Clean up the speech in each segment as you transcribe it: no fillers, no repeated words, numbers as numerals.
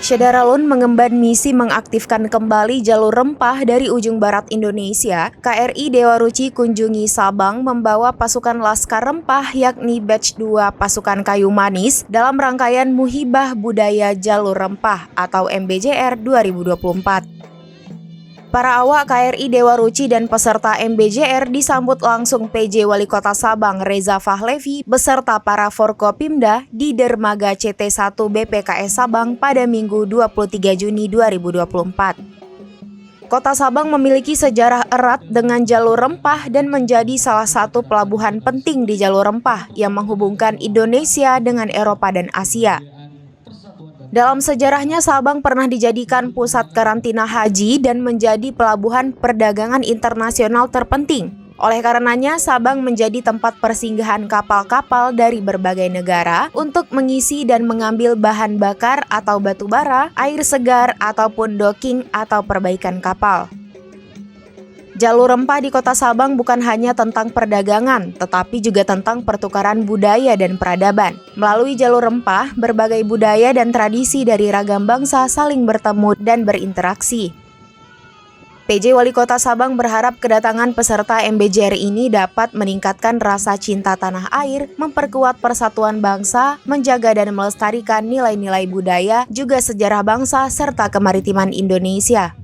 Syederalun mengemban misi mengaktifkan kembali jalur rempah dari ujung barat Indonesia. KRI Dewa Ruci kunjungi Sabang membawa pasukan Laskar Rempah yakni Batch 2 Pasukan Kayu Manis dalam rangkaian Muhibah Budaya Jalur Rempah atau MBJR 2024. Para awak KRI Dewa Ruci dan peserta MBJR disambut langsung PJ Wali Kota Sabang Reza Fahlevi beserta para Forkopimda di Dermaga CT1 BPKS Sabang pada Minggu 23 Juni 2024. Kota Sabang memiliki sejarah erat dengan jalur rempah dan menjadi salah satu pelabuhan penting di jalur rempah yang menghubungkan Indonesia dengan Eropa dan Asia. Dalam sejarahnya, Sabang pernah dijadikan pusat karantina haji dan menjadi pelabuhan perdagangan internasional terpenting. Oleh karenanya, Sabang menjadi tempat persinggahan kapal-kapal dari berbagai negara untuk mengisi dan mengambil bahan bakar atau batu bara, air segar, ataupun docking atau perbaikan kapal. Jalur rempah di Kota Sabang bukan hanya tentang perdagangan, tetapi juga tentang pertukaran budaya dan peradaban. Melalui jalur rempah, berbagai budaya dan tradisi dari ragam bangsa saling bertemu dan berinteraksi. PJ Wali Kota Sabang berharap kedatangan peserta MBJR ini dapat meningkatkan rasa cinta tanah air, memperkuat persatuan bangsa, menjaga dan melestarikan nilai-nilai budaya, juga sejarah bangsa serta kemaritiman Indonesia.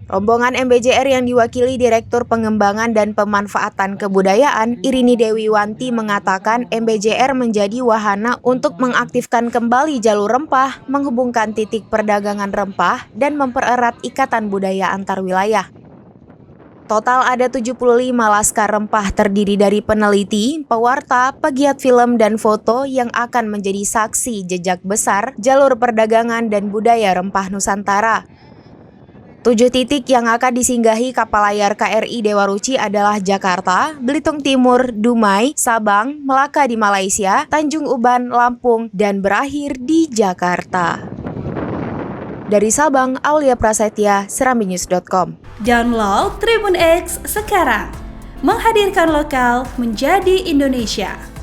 Rombongan MBJR yang diwakili Direktur Pengembangan dan Pemanfaatan Kebudayaan, Irini Dewi Wanti mengatakan MBJR menjadi wahana untuk mengaktifkan kembali jalur rempah, menghubungkan titik perdagangan rempah, dan mempererat ikatan budaya antar wilayah. Total ada 75 laskar rempah terdiri dari peneliti, pewarta, pegiat film dan foto yang akan menjadi saksi jejak besar jalur perdagangan dan budaya rempah Nusantara. 7 titik yang akan disinggahi kapal layar KRI Dewa Ruci adalah Jakarta, Belitung Timur, Dumai, Sabang, Melaka di Malaysia, Tanjung Uban, Lampung, dan berakhir di Jakarta. Dari Sabang, Aulia Prasetya, serambinews.com. Download Tribun X sekarang, menghadirkan lokal menjadi Indonesia.